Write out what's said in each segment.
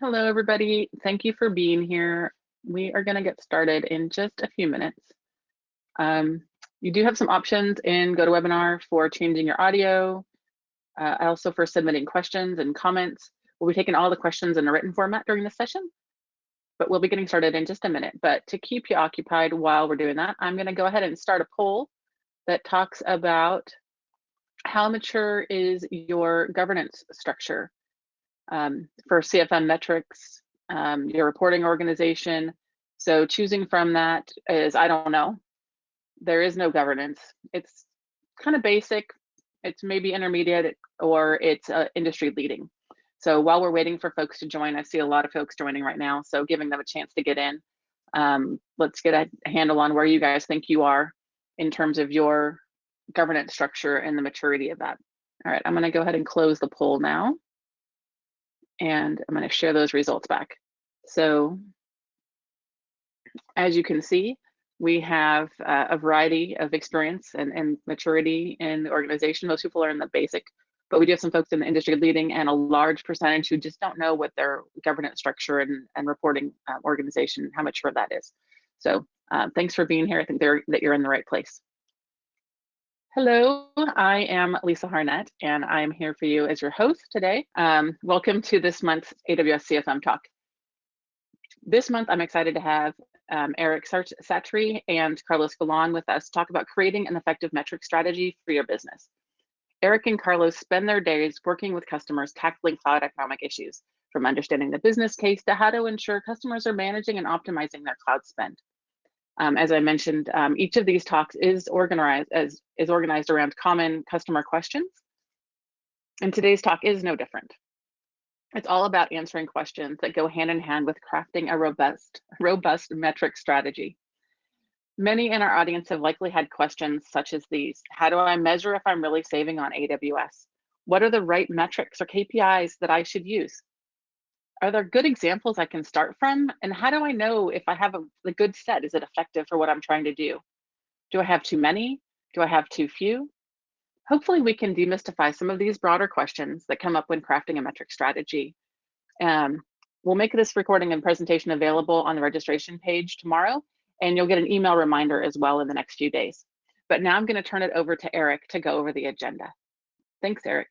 Hello, everybody. Thank you for being here. We are going to get started in just a few minutes. You do have some options in GoToWebinar for changing your audio, also for submitting questions and comments. We'll be taking all the questions in a written format during this session, but we'll be getting started in just a minute. But to keep you occupied while we're doing that, I'm going to go ahead and start a poll that talks about how mature is your governance structure for CFM metrics, your reporting organization. So choosing from that is, I don't know. There is no governance. It's kind of basic. It's maybe intermediate or it's industry leading. So while we're waiting for folks to join, I see a lot of folks joining right now. So giving them a chance to get in. Let's get a handle on where you guys think you are in terms of your governance structure and the maturity of that. All right, I'm going to go ahead and close the poll now. And I'm going to share those results back. So as you can see, we have a variety of experience and maturity in the organization. Most people are in the basic, but we do have some folks in the industry leading and a large percentage who just don't know what their governance structure and reporting organization, how mature that is. So thanks for being here. I think that you're in the right place. Hello, I am Lisa Harnett, and I'm here for you as your host today. Welcome to this month's AWS CFM Talk. This month, I'm excited to have Eric Satry and Carlos Galan with us talk about creating an effective metric strategy for your business. Eric and Carlos spend their days working with customers tackling cloud economic issues, from understanding the business case to how to ensure customers are managing and optimizing their cloud spend. As I mentioned, each of these talks is organized around common customer questions, and today's talk is no different. It's all about answering questions that go hand in hand with crafting a robust metric strategy. Many in our audience have likely had questions such as these. How do I measure if I'm really saving on AWS? What are the right metrics or KPIs that I should use? Are there good examples I can start from? And how do I know if I have a good set? Is it effective for what I'm trying to do? Do I have too many? Do I have too few? Hopefully we can demystify some of these broader questions that come up when crafting a metric strategy. We'll make this recording and presentation available on the registration page tomorrow, and you'll get an email reminder as well in the next few days. But now I'm going to turn it over to Eric to go over the agenda. Thanks, Eric.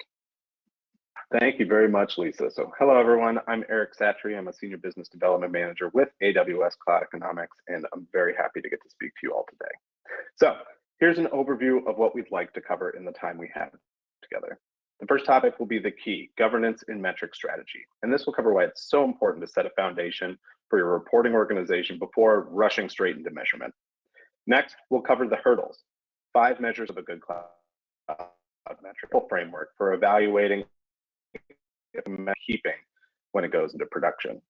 Thank you very much, Lisa. So hello, everyone. I'm Eric Satry. I'm a Senior Business Development Manager with AWS Cloud Economics, and I'm very happy to get to speak to you all today. So here's an overview of what we'd like to cover in the time we have together. The first topic will be the key, governance and metric strategy. And this will cover why it's so important to set a foundation for your reporting organization before rushing straight into measurement. Next, we'll cover the hurdles, 5 measures of a good cloud metric framework for evaluating keeping when it goes into production.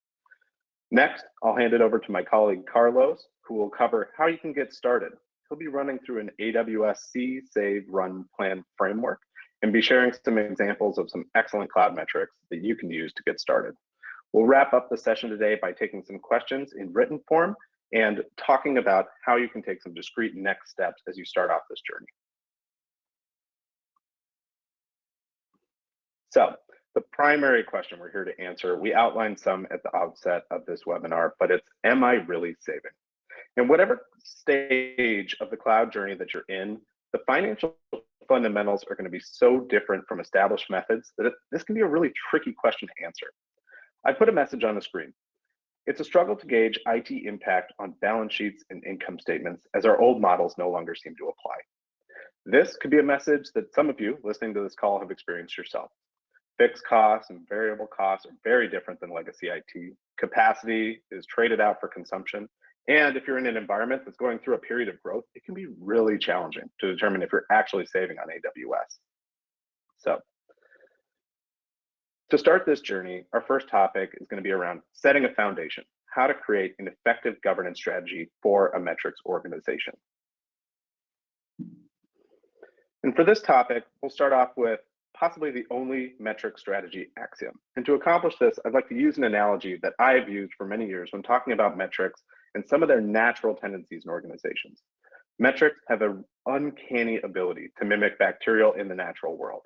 Next, I'll hand it over to my colleague Carlos, who will cover how you can get started. He'll be running through an AWS See, Save, Run, Plan framework and be sharing some examples of some excellent cloud metrics that you can use to get started. We'll wrap up the session today by taking some questions in written form and talking about how you can take some discrete next steps as you start off this journey. So, the primary question we're here to answer, we outlined some at the outset of this webinar, but it's, am I really saving? And whatever stage of the cloud journey that you're in, the financial fundamentals are going to be so different from established methods that this can be a really tricky question to answer. I put a message on the screen. It's a struggle to gauge IT impact on balance sheets and income statements as our old models no longer seem to apply. This could be a message that some of you listening to this call have experienced yourself. Fixed costs and variable costs are very different than legacy IT. Capacity is traded out for consumption. And if you're in an environment that's going through a period of growth, it can be really challenging to determine if you're actually saving on AWS. So to start this journey, our first topic is going to be around setting a foundation, how to create an effective governance strategy for a metrics organization. And for this topic, we'll start off with possibly the only metric strategy axiom. And to accomplish this, I'd like to use an analogy that I have used for many years when talking about metrics and some of their natural tendencies in organizations. Metrics have an uncanny ability to mimic bacterial in the natural world.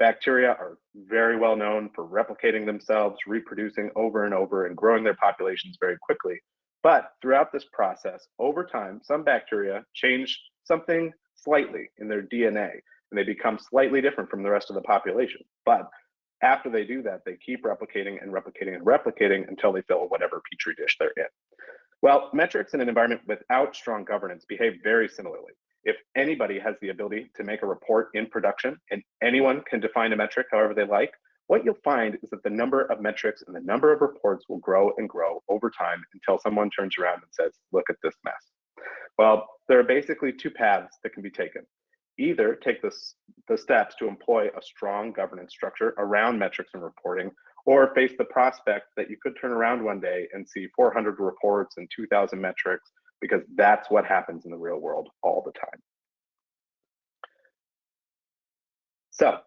Bacteria are very well known for replicating themselves, reproducing over and over, and growing their populations very quickly. But throughout this process, over time, some bacteria change something slightly in their DNA, and they become slightly different from the rest of the population. But after they do that, they keep replicating and replicating and replicating until they fill whatever petri dish they're in. Well, metrics in an environment without strong governance behave very similarly. If anybody has the ability to make a report in production and anyone can define a metric however they like, what you'll find is that the number of metrics and the number of reports will grow and grow over time until someone turns around and says, look at this mess. Well, there are basically two paths that can be taken. Either take the steps to employ a strong governance structure around metrics and reporting, or face the prospect that you could turn around one day and see 400 reports and 2,000 metrics, because that's what happens in the real world all the time. So,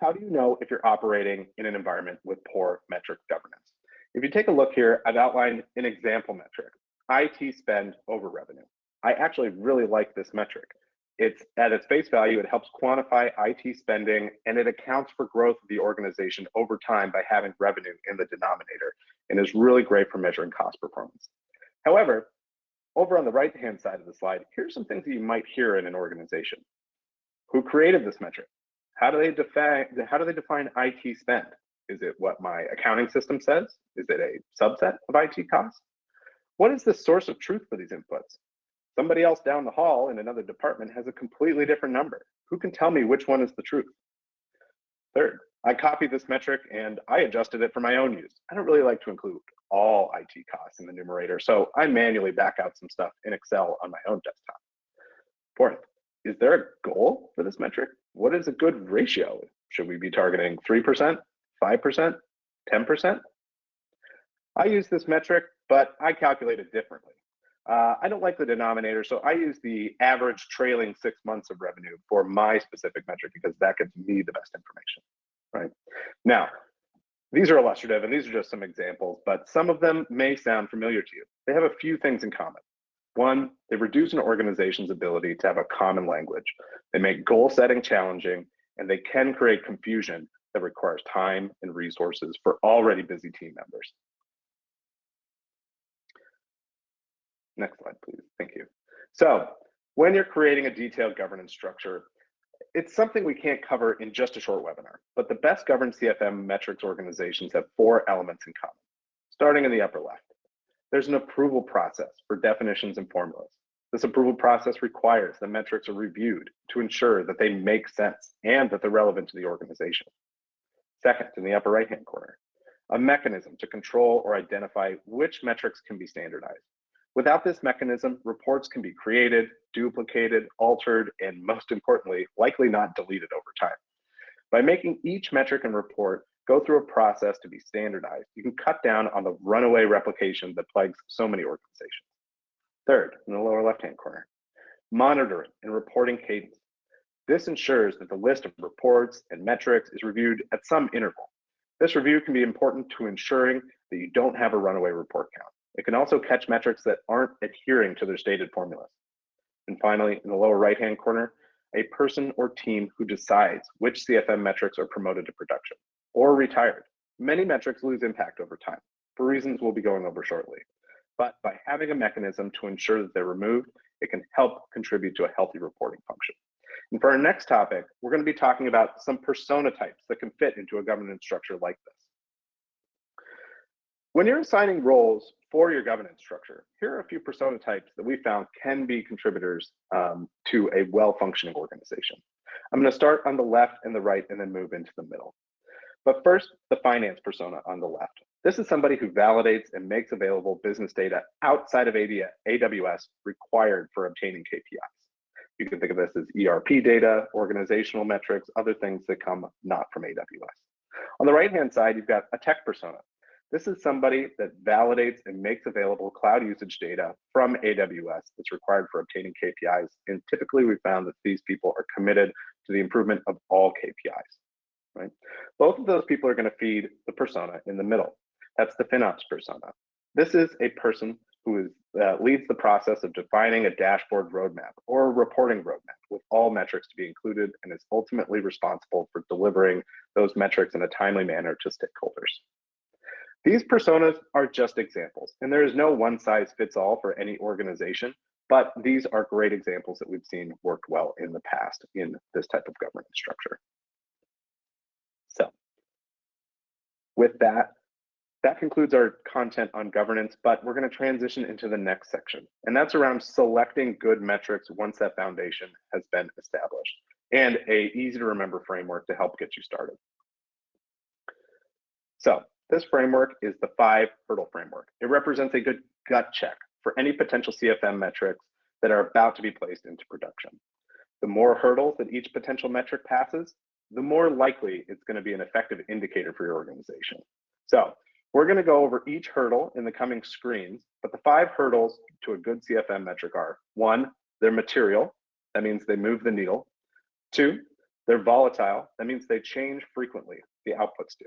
how do you know if you're operating in an environment with poor metric governance? If you take a look here, I've outlined an example metric, IT spend over revenue. I actually really like this metric. It's at its face value, it helps quantify IT spending, and it accounts for growth of the organization over time by having revenue in the denominator, and is really great for measuring cost performance. However, over on the right-hand side of the slide, here's some things that you might hear in an organization. Who created this metric? How do they define IT spend? Is it what my accounting system says? Is it a subset of IT costs? What is the source of truth for these inputs? Somebody else down the hall in another department has a completely different number. Who can tell me which one is the truth? Third, I copied this metric and I adjusted it for my own use. I don't really like to include all IT costs in the numerator, so I manually back out some stuff in Excel on my own desktop. Fourth, is there a goal for this metric? What is a good ratio? Should we be targeting 3%, 5%, 10%? I use this metric, but I calculate it differently. I don't like the denominator, so I use the average trailing 6 months of revenue for my specific metric because that gives me the best information, right? Now, these are illustrative and these are just some examples, but some of them may sound familiar to you. They have a few things in common. One, they reduce an organization's ability to have a common language. They make goal setting challenging, and they can create confusion that requires time and resources for already busy team members. Next slide, please. Thank you. So when you're creating a detailed governance structure, it's something we can't cover in just a short webinar, but the best governed CFM metrics organizations have 4 elements in common. Starting in the upper left, there's an approval process for definitions and formulas. This approval process requires the metrics are reviewed to ensure that they make sense and that they're relevant to the organization. Second, in the upper right-hand corner, a mechanism to control or identify which metrics can be standardized. Without this mechanism, reports can be created, duplicated, altered, and most importantly, likely not deleted over time. By making each metric and report go through a process to be standardized, you can cut down on the runaway replication that plagues so many organizations. Third, in the lower left-hand corner, monitoring and reporting cadence. This ensures that the list of reports and metrics is reviewed at some interval. This review can be important to ensuring that you don't have a runaway report count. It can also catch metrics that aren't adhering to their stated formulas. And finally, in the lower right-hand corner, a person or team who decides which CFM metrics are promoted to production or retired. Many metrics lose impact over time for reasons we'll be going over shortly. But by having a mechanism to ensure that they're removed, it can help contribute to a healthy reporting function. And for our next topic, we're going to be talking about some persona types that can fit into a governance structure like this. When you're assigning roles for your governance structure, here are a few persona types that we found can be contributors to a well-functioning organization. I'm going to start on the left and the right and then move into the middle. But first, the finance persona on the left. This is somebody who validates and makes available business data outside of AWS required for obtaining KPIs. You can think of this as ERP data, organizational metrics, other things that come not from AWS. On the right-hand side, you've got a tech persona. This is somebody that validates and makes available cloud usage data from AWS that's required for obtaining KPIs. And typically we found that these people are committed to the improvement of all KPIs, right? Both of those people are going to feed the persona in the middle. That's the FinOps persona. This is a person who leads the process of defining a dashboard roadmap or a reporting roadmap with all metrics to be included, and is ultimately responsible for delivering those metrics in a timely manner to stakeholders. These personas are just examples, and there is no one size fits all for any organization, but these are great examples that we've seen worked well in the past in this type of governance structure. So with that, that concludes our content on governance, but we're going to transition into the next section, and that's around selecting good metrics once that foundation has been established, and a easy to remember framework to help get you started. So this framework is the 5 hurdle framework. It represents a good gut check for any potential CFM metrics that are about to be placed into production. The more hurdles that each potential metric passes, the more likely it's going to be an effective indicator for your organization. So we're going to go over each hurdle in the coming screens, but the 5 hurdles to a good CFM metric are: 1, they're material. That means they move the needle. 2, they're volatile. That means they change frequently. The outputs do.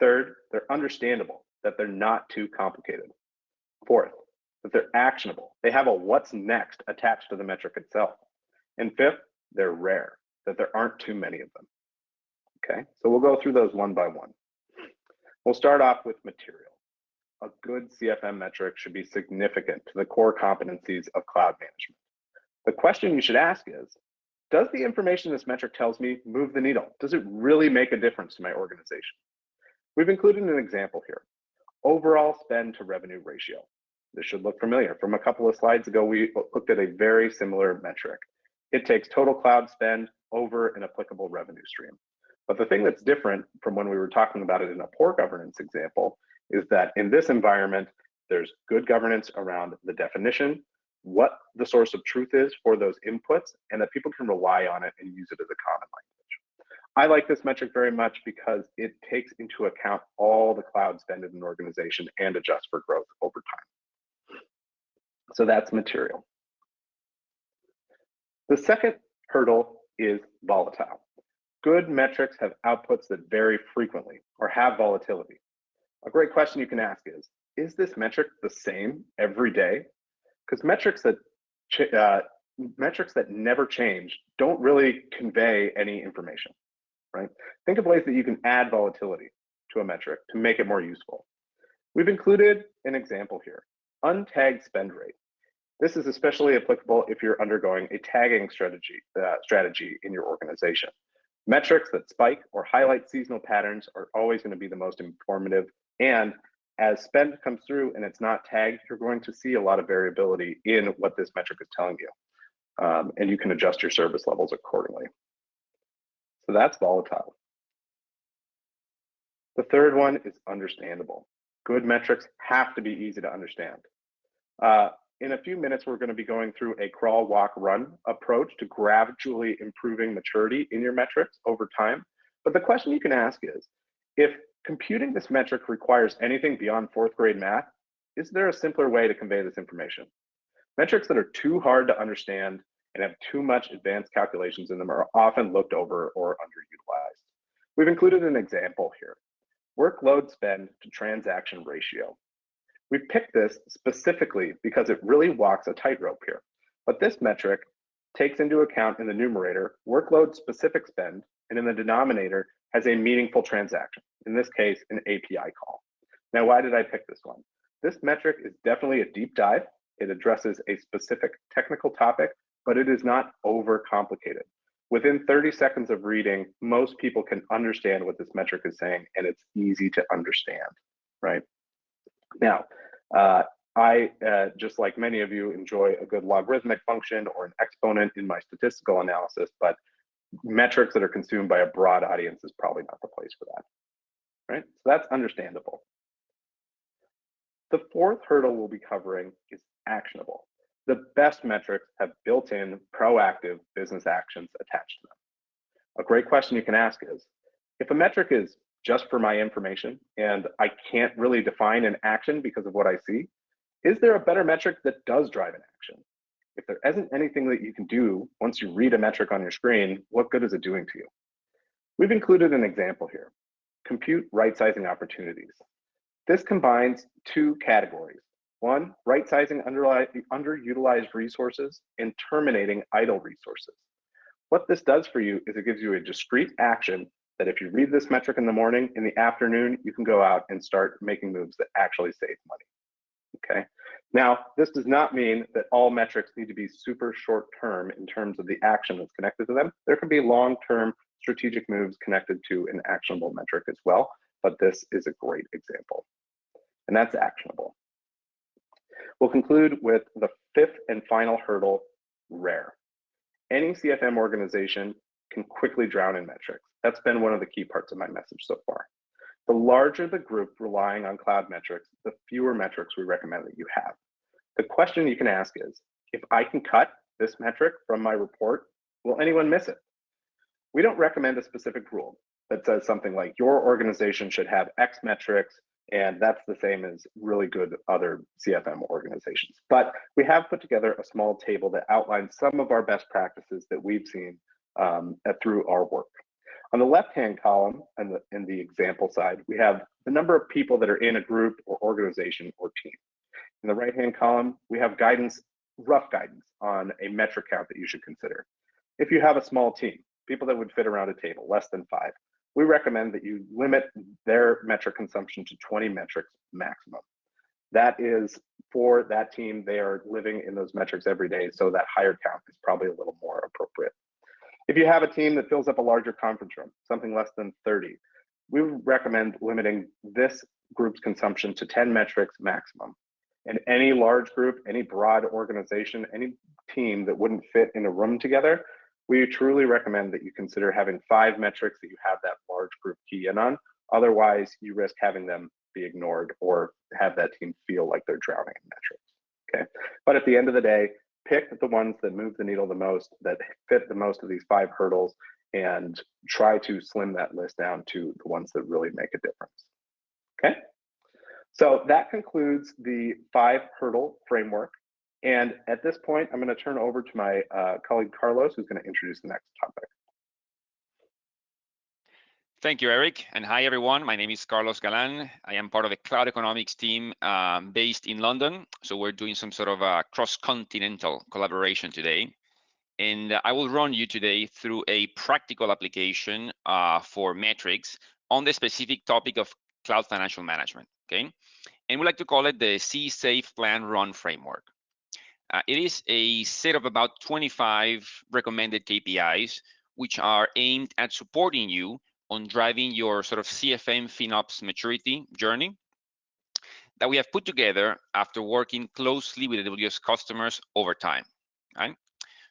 3rd, they're understandable, that they're not too complicated. 4th, that they're actionable. They have a what's next attached to the metric itself. And 5th, they're rare, that there aren't too many of them. Okay, so we'll go through those one by one. We'll start off with material. A good CFM metric should be significant to the core competencies of cloud management. The question you should ask is, does the information this metric tells me move the needle? Does it really make a difference to my organization? We've included an example here: overall spend to revenue ratio. This should look familiar. From a couple of slides ago, we looked at a very similar metric. It takes total cloud spend over an applicable revenue stream. But the thing that's different from when we were talking about it in a poor governance example is that in this environment, there's good governance around the definition, what the source of truth is for those inputs, and that people can rely on it and use it as a common language. I like this metric very much because it takes into account all the cloud spend in an organization and adjusts for growth over time. So that's material. The second hurdle is volatile. Good metrics have outputs that vary frequently or have volatility. A great question you can ask is this metric the same every day? Because metrics that never change don't really convey any information, right? Think of ways that you can add volatility to a metric to make it more useful. We've included an example here: untagged spend rate. This is especially applicable if you're undergoing a tagging strategy in your organization. Metrics that spike or highlight seasonal patterns are always going to be the most informative, and as spend comes through and it's not tagged, you're going to see a lot of variability in what this metric is telling you, and you can adjust your service levels accordingly. So that's volatile. The third one is understandable. Good metrics have to be easy to understand. In a few minutes, we're going to be going through a crawl, walk, run approach to gradually improving maturity in your metrics over time. But the question you can ask is, if computing this metric requires anything beyond 4th grade math, is there a simpler way to convey this information? Metrics that are too hard to understand and have too much advanced calculations in them are often looked over or underutilized. We've included an example here: workload spend to transaction ratio. We picked this specifically because it really walks a tightrope here. But this metric takes into account in the numerator workload specific spend, and in the denominator has a meaningful transaction, in this case, an API call. Now, why did I pick this one? This metric is definitely a deep dive. It addresses a specific technical topic, but it is not overcomplicated. Within 30 seconds of reading, most people can understand what this metric is saying, and it's easy to understand, right? Now, I, just like many of you, enjoy a good logarithmic function or an exponent in my statistical analysis, but metrics that are consumed by a broad audience is probably not the place for that, right? So that's understandable. The 4th hurdle we'll be covering is actionable. The best metrics have built-in proactive business actions attached to them. A great question you can ask is, if a metric is just for my information and I can't really define an action because of what I see, is there a better metric that does drive an action? If there isn't anything that you can do once you read a metric on your screen, what good is it doing to you? We've included an example here: compute right-sizing opportunities. This combines 2 categories: One, right-sizing underutilized resources and terminating idle resources. What this does for you is it gives you a discrete action that if you read this metric in the morning, in the afternoon, you can go out and start making moves that actually save money. Okay. Now, this does not mean that all metrics need to be super short term in terms of the action that's connected to them. There can be long-term strategic moves connected to an actionable metric as well, but this is a great example. And that's actionable. We'll conclude with the fifth and final hurdle, rare. Any CFM organization can quickly drown in metrics. That's been one of the key parts of my message so far. The larger the group relying on cloud metrics, the fewer metrics we recommend that you have. The question you can ask is, if I can cut this metric from my report, will anyone miss it? We don't recommend a specific rule that says something like your organization should have X metrics, and that's the same as really good other CFM organizations. But we have put together a small table that outlines some of our best practices that we've seen through our work. On the left-hand column and in the example side, we have the number of people that are in a group or organization or team. In the right-hand column, we have guidance, rough guidance on a metric count that you should consider. If you have a small team, people that would fit around a table, less than 5, we recommend that you limit their metric consumption to 20 metrics maximum. That is for that team, they are living in those metrics every day, so that higher count is probably a little more appropriate. If you have a team that fills up a larger conference room, something less than 30, we would recommend limiting this group's consumption to 10 metrics maximum. And any large group, any broad organization, any team that wouldn't fit in a room together, we truly recommend that you consider having 5 metrics that you have that large group key in on. Otherwise, you risk having them be ignored or have that team feel like they're drowning in metrics. Okay. But at the end of the day, pick the ones that move the needle the most, that fit the most of these 5 hurdles, and try to slim that list down to the ones that really make a difference. Okay. So that concludes the 5 hurdle framework. And at this point, I'm going to turn over to my colleague Carlos, who's going to introduce the next topic. Thank you, Eric. And hi, everyone. My name is Carlos Galan. I am part of the cloud economics team based in London. So we're doing some sort of a cross-continental collaboration today. And I will run you today through a practical application for metrics on the specific topic of cloud financial management, okay? And we like to call it the See, Save, Plan, Run framework. It is a set of about 25 recommended KPIs, which are aimed at supporting you on driving your sort of CFM FinOps maturity journey that we have put together after working closely with AWS customers over time, right?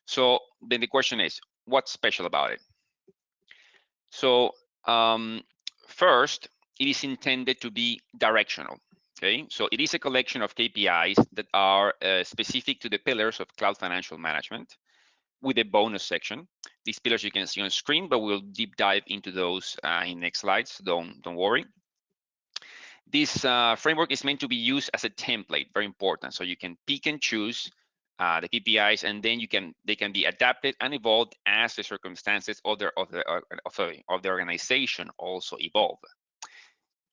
So then the question is, what's special about it? So first, it is intended to be directional, okay? So it is a collection of KPIs that are specific to the pillars of cloud financial management, with a bonus section. These pillars you can see on screen, but we'll deep dive into those in next slides. Don't worry. This framework is meant to be used as a template, very important. So you can pick and choose the KPIs, and then they can be adapted and evolved as the circumstances of the organization also evolve.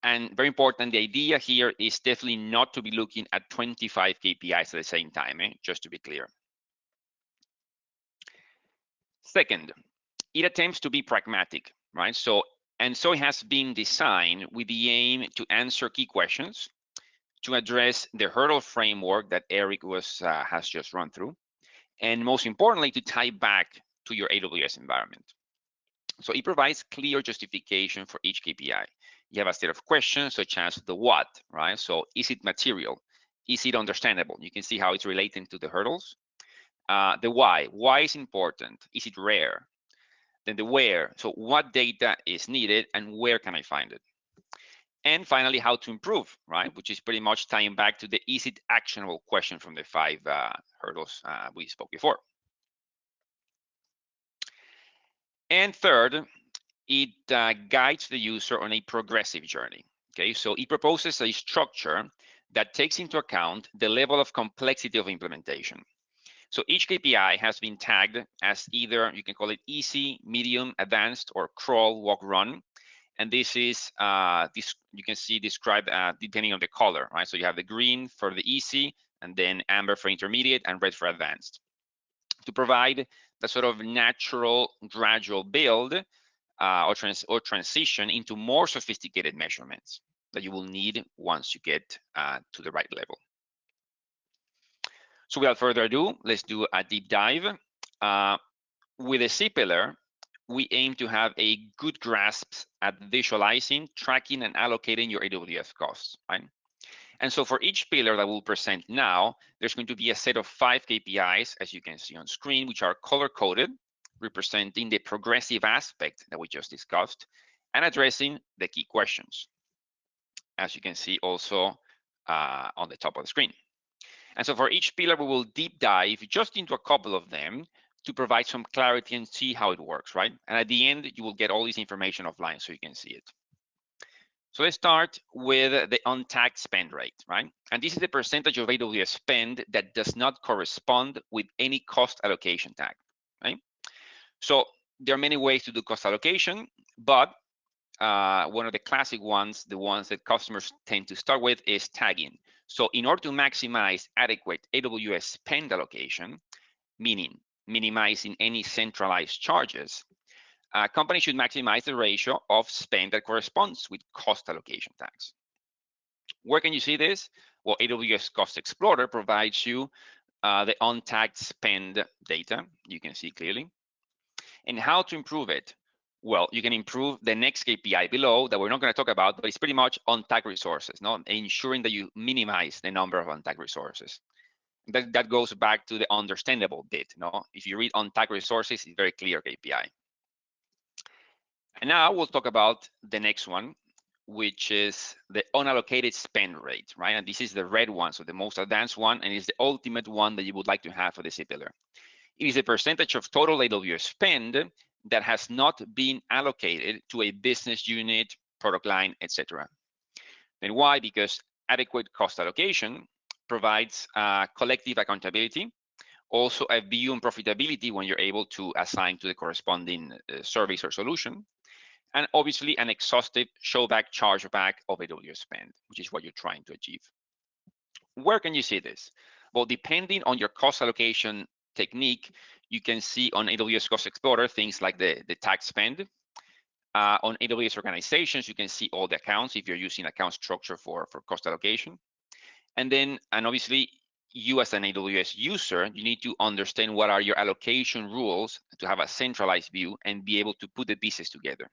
And very important, the idea here is definitely not to be looking at 25 KPIs at the same time, just to be clear. Second, it attempts to be pragmatic, right? So it has been designed with the aim to answer key questions, to address the hurdle framework that Eric has just run through, and most importantly, to tie back to your AWS environment. So it provides clear justification for each KPI. You have a set of questions such as the what, right? So is it material? Is it understandable? You can see how it's relating to the hurdles. The why is important? Is it rare? Then the where, so what data is needed and where can I find it? And finally, how to improve, right? Which is pretty much tying back to the is it actionable question from the 5 hurdles we spoke before. And third, it guides the user on a progressive journey, okay? So it proposes a structure that takes into account the level of complexity of implementation. So each KPI has been tagged as either, you can call it easy, medium, advanced, or crawl, walk, run. And this is you can see described depending on the color, right? So you have the green for the easy, and then amber for intermediate, and red for advanced, to provide the sort of natural gradual build or transition into more sophisticated measurements that you will need once you get to the right level. So without further ado, let's do a deep dive. With a C pillar, we aim to have a good grasp at visualizing, tracking, and allocating your AWS costs, right? And so for each pillar that we'll present now, there's going to be a set of 5 KPIs, as you can see on screen, which are color-coded, representing the progressive aspect that we just discussed, and addressing the key questions, as you can see also on the top of the screen. And so for each pillar, we will deep dive just into a couple of them to provide some clarity and see how it works, right? And at the end, you will get all this information offline so you can see it. So let's start with the untagged spend rate, right? And this is the percentage of AWS spend that does not correspond with any cost allocation tag, right? So there are many ways to do cost allocation, but one of the classic ones, the ones that customers tend to start with, is tagging. So in order to maximize adequate AWS spend allocation, meaning minimizing any centralized charges, companies should maximize the ratio of spend that corresponds with cost allocation tags. Where can you see this? Well, AWS Cost Explorer provides you the untagged spend data. You can see clearly. And how to improve it? Well, you can improve the next KPI below that we're not going to talk about, but it's pretty much untagged resources, ensuring that you minimize the number of untagged resources. That goes back to the understandable bit. If you read untagged resources, it's very clear KPI. And now we'll talk about the next one, which is the unallocated spend rate, right? And this is the red one, so the most advanced one, and it's the ultimate one that you would like to have for the C pillar. It is a percentage of total AWS spend that has not been allocated to a business unit, product line, etc. Then why? Because adequate cost allocation provides collective accountability, also a view on profitability when you're able to assign to the corresponding service or solution, and obviously an exhaustive showback, chargeback of AWS spend, which is what you're trying to achieve. Where can you see this? Well, depending on your cost allocation technique, you can see on AWS Cost Explorer things like the tag spend. On AWS organizations, you can see all the accounts if you're using account structure for cost allocation. And obviously, you as an AWS user, you need to understand what are your allocation rules to have a centralized view and be able to put the pieces together.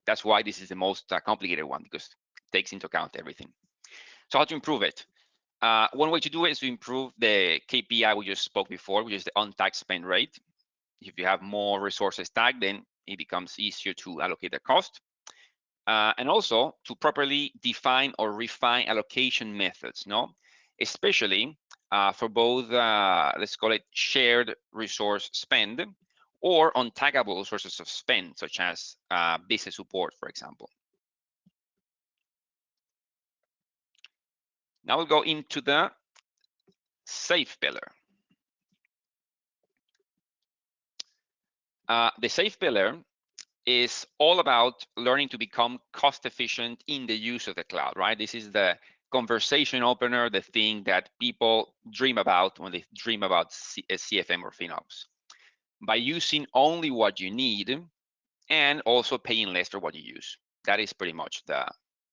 That's why this is the most complicated one, because it takes into account everything. So how to improve it? One way to do it is to improve the KPI we just spoke before, which is the untagged spend rate. If you have more resources tagged, then it becomes easier to allocate the cost. And also to properly define or refine allocation methods, especially for both, let's call it shared resource spend or untaggable sources of spend, such as business support, for example. Now we'll go into the safe pillar. The safe pillar is all about learning to become cost efficient in the use of the cloud, right? This is the conversation opener, the thing that people dream about when they dream about CFM or FinOps. By using only what you need and also paying less for what you use. That is pretty much the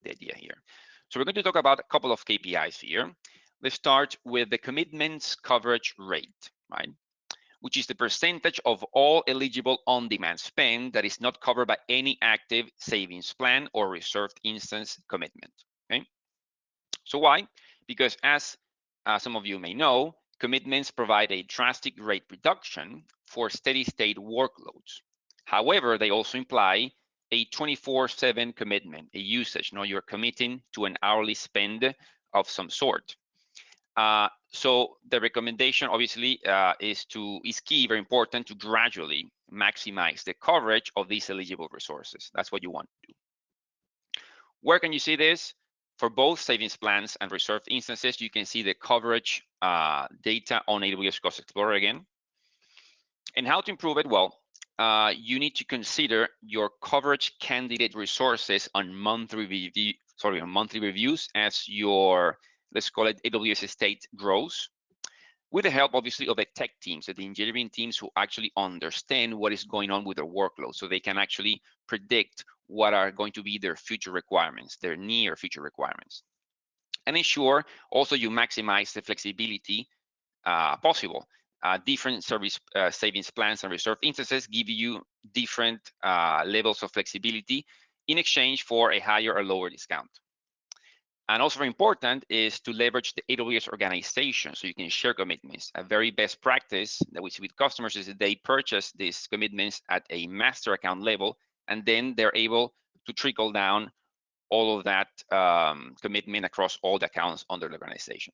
idea here. So we're going to talk about a couple of KPIs here. Let's start with the commitments coverage rate, right? Which is the percentage of all eligible on-demand spend that is not covered by any active savings plan or reserved instance commitment, okay? So why? Because as some of you may know, commitments provide a drastic rate reduction for steady state workloads. However, they also imply a 24/7 commitment, a usage. You're committing to an hourly spend of some sort. So the recommendation obviously is key, very important, to gradually maximize the coverage of these eligible resources. That's what you want to do. Where can you see this? For both savings plans and reserved instances, you can see the coverage data on AWS Cost Explorer again. And how to improve it? Well, you need to consider your coverage candidate resources on monthly reviews as your, let's call it, AWS estate grows, with the help, obviously, of the tech teams, the engineering teams who actually understand what is going on with their workload, so they can actually predict what are going to be their future requirements, their near future requirements. And ensure also you maximize the flexibility possible. Different service savings plans and reserve instances give you different levels of flexibility in exchange for a higher or lower discount. And also very important is to leverage the AWS organization so you can share commitments. A very best practice that we see with customers is that they purchase these commitments at a master account level, and then they're able to trickle down all of that commitment across all the accounts under the organization.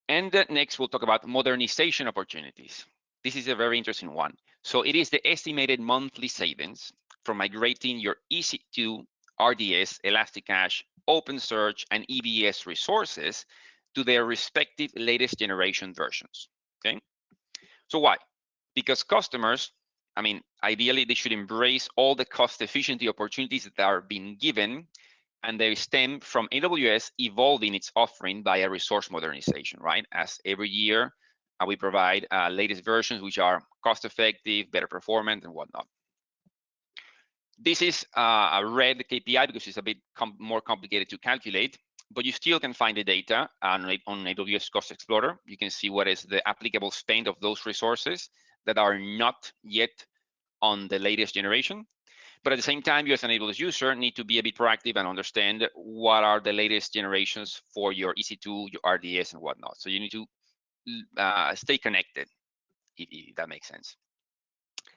And next, we'll talk about modernization opportunities. This is a very interesting one. So it is the estimated monthly savings from migrating your EC2, RDS, Elasticache, OpenSearch, and EBS resources to their respective latest generation versions, okay? So why? Because customers, I mean, ideally, they should embrace all the cost efficiency opportunities that are being given, and they stem from AWS evolving its offering via resource modernization, right? As every year, we provide latest versions which are cost-effective, better performant, and whatnot. This is a red KPI because it's a bit more complicated to calculate, but you still can find the data on AWS Cost Explorer. You can see what is the applicable spend of those resources that are not yet on the latest generation. But at the same time, you as an AWS user need to be a bit proactive and understand what are the latest generations for your EC2, your RDS, and whatnot. So you need to stay connected, if that makes sense.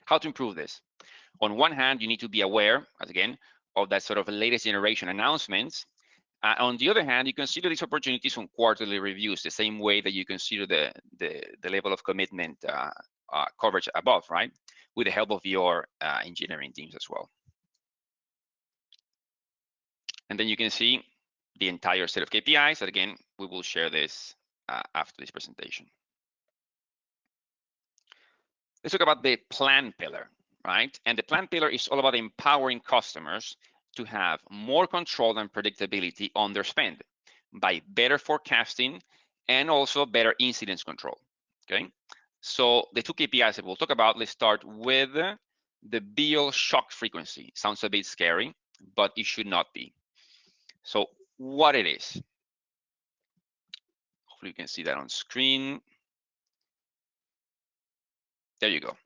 How to improve this? On one hand, you need to be aware, again, of that sort of latest generation announcements. On the other hand, you consider these opportunities on quarterly reviews, the same way that you consider the level of commitment coverage above, right? With the help of your engineering teams as well. And then you can see the entire set of KPIs. And again, we will share this after this presentation. Let's talk about the plan pillar, right? And the plan pillar is all about empowering customers to have more control and predictability on their spend by better forecasting and also better incidence control, okay? So the two KPIs that we'll talk about, let's start with the bill shock frequency. Sounds a bit scary, but it should not be. So what it is, hopefully you can see that on screen. There you go.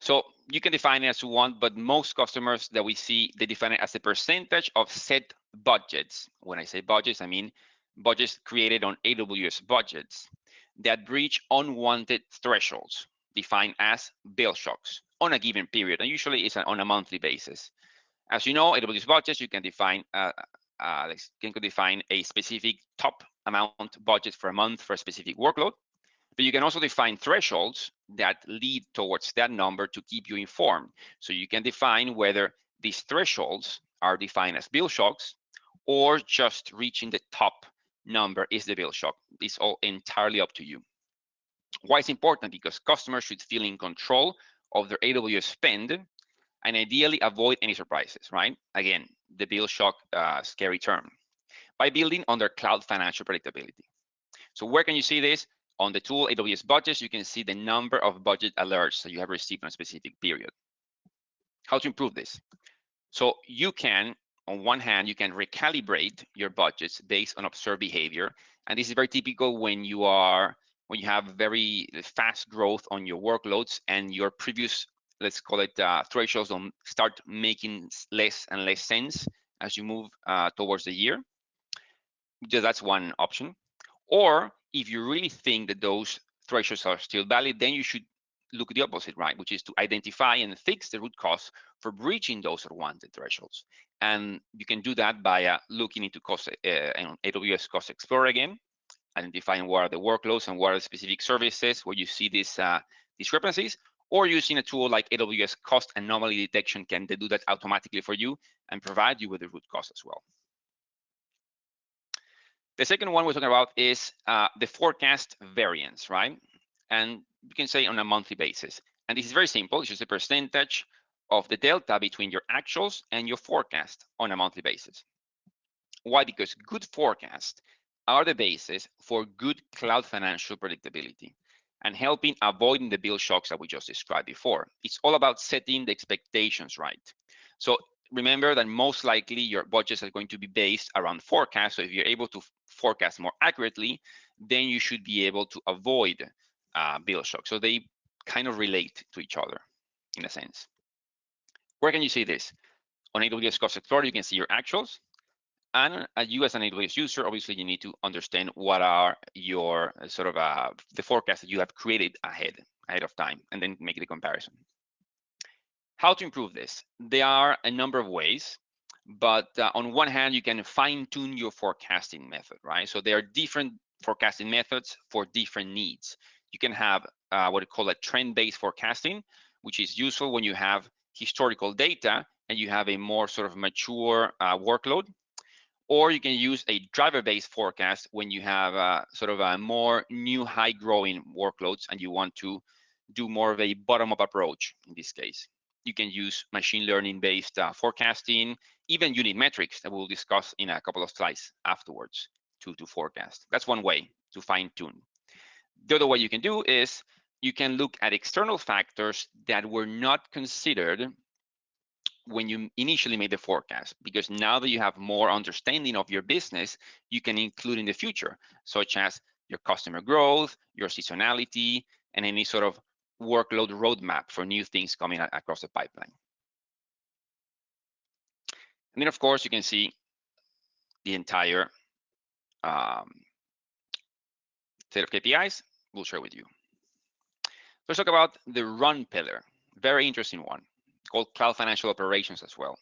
So you can define it as you want, but most customers that we see, they define it as a percentage of set budgets. When I say budgets, I mean budgets created on AWS budgets that breach unwanted thresholds, defined as bill shocks on a given period, and usually it's on a monthly basis. As you know, AWS budgets, you can define a specific top amount budget for a month for a specific workload. But you can also define thresholds that lead towards that number to keep you informed. So you can define whether these thresholds are defined as bill shocks or just reaching the top number is the bill shock. It's all entirely up to you. Why it's important? Because customers should feel in control of their AWS spend and ideally avoid any surprises, right? Again, the bill shock, scary term, by building on their cloud financial predictability. So where can you see this? On the tool AWS budgets, you can see the number of budget alerts that you have received in a specific period. How to improve this? So you can, on one hand, you can recalibrate your budgets based on observed behavior. And this is very typical when you have very fast growth on your workloads and your previous, let's call it thresholds, don't start making less and less sense as you move towards the year. That's one option. Or if you really think that those thresholds are still valid, then you should look the opposite, right? Which is to identify and fix the root cause for breaching those unwanted thresholds. And you can do that by looking into AWS Cost Explorer again, identifying what are the workloads and what are the specific services where you see these discrepancies, or using a tool like AWS Cost Anomaly Detection can do that automatically for you and provide you with the root cause as well. The second one we're talking about is the forecast variance, right? And you can say on a monthly basis. And this is very simple. It's just a percentage of the delta between your actuals and your forecast on a monthly basis. Why? Because good forecasts are the basis for good cloud financial predictability and helping avoiding the bill shocks that we just described before. It's all about setting the expectations right. So remember that most likely your budgets are going to be based around forecast. So if you're able to forecast more accurately, then you should be able to avoid bill shocks. So they kind of relate to each other in a sense. Where can you see this? On AWS Cost Explorer, you can see your actuals. And you as an AWS user, obviously you need to understand what are your sort of the forecast that you have created ahead of time, and then make the comparison. How to improve this? There are a number of ways, but on one hand, you can fine tune your forecasting method, right? So there are different forecasting methods for different needs. You can have what we call a trend-based forecasting, which is useful when you have historical data and you have a more sort of mature workload. Or you can use a driver-based forecast when you have sort of a more new high-growing workloads and you want to do more of a bottom-up approach in this case. You can use machine learning-based forecasting, even unit metrics that we'll discuss in a couple of slides afterwards to forecast. That's one way to fine-tune. The other way you can do is you can look at external factors that were not considered when you initially made the forecast, because now that you have more understanding of your business, you can include in the future, such as your customer growth, your seasonality, and any sort of workload roadmap for new things coming across the pipeline. And then, of course, you can see the entire set of KPIs we'll share with you. Let's talk about the run pillar, very interesting one, called Cloud Financial Operations as well.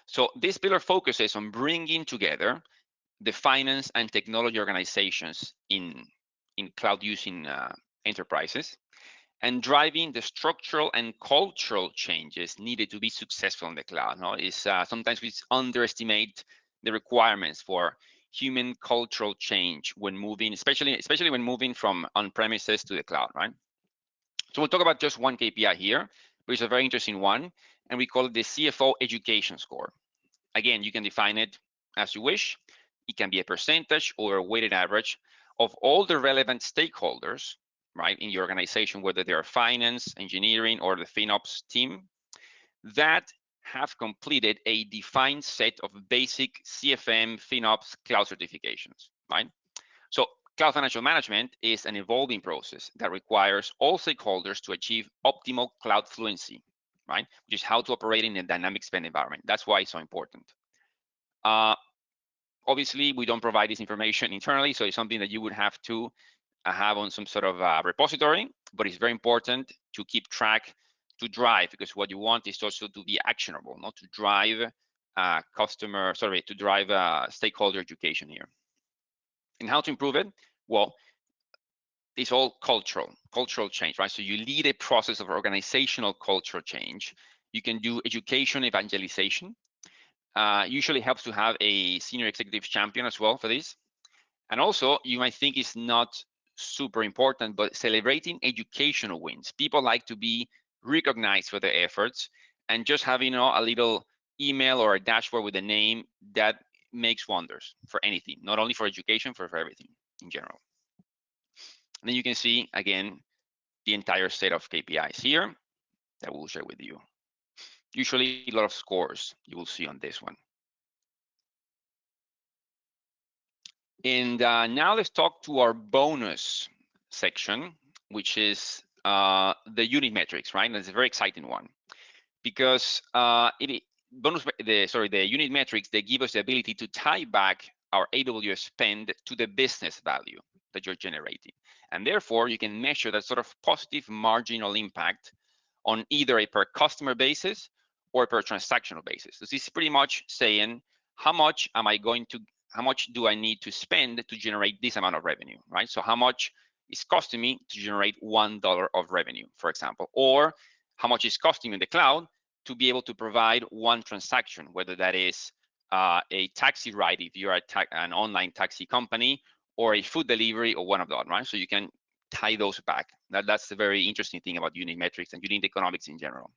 So this pillar focuses on bringing together the finance and technology organizations in cloud using enterprises and driving the structural and cultural changes needed to be successful in the cloud. No, sometimes we underestimate the requirements for human cultural change when moving, especially when moving from on-premises to the cloud, right? So we'll talk about just one KPI here, but it's a very interesting one, and we call it the CFO Education Score. Again, you can define it as you wish. It can be a percentage or a weighted average of all the relevant stakeholders, right, in your organization, whether they are finance, engineering, or the FinOps team, that have completed a defined set of basic CFM, FinOps, cloud certifications, right? So cloud financial management is an evolving process that requires all stakeholders to achieve optimal cloud fluency, right? Which is how to operate in a dynamic spend environment. That's why it's so important. Obviously, we don't provide this information internally, so it's something that you would have to have on some sort of repository, but it's very important to keep track, to drive, because what you want is also to be actionable, not to drive stakeholder education here. And how to improve it? Well, it's all cultural change, right? So you lead a process of organizational cultural change. You can do education evangelization. Usually helps to have a senior executive champion as well for this. And also, you might think it's not super important, but celebrating educational wins. People like to be recognized for their efforts, and just having a little email or a dashboard with a name, that makes wonders for anything, not only for education, for everything in general. And then you can see, again, the entire set of KPIs here that we'll share with you. Usually a lot of scores you will see on this one. And now let's talk to our bonus section, which is the unit metrics, right? And it's a very exciting one, because the unit metrics, they give us the ability to tie back our AWS spend to the business value that you're generating. And therefore, you can measure that sort of positive marginal impact on either a per customer basis or a per transactional basis. So this is pretty much saying, how much do I need to spend to generate this amount of revenue, right? So how much is costing me to generate $1 of revenue, for example, or how much is costing me in the cloud to be able to provide one transaction, whether that is a taxi ride if you're an online taxi company, or a food delivery, or one of those, right? So you can tie those back. That's the very interesting thing about unit metrics and unit economics in general.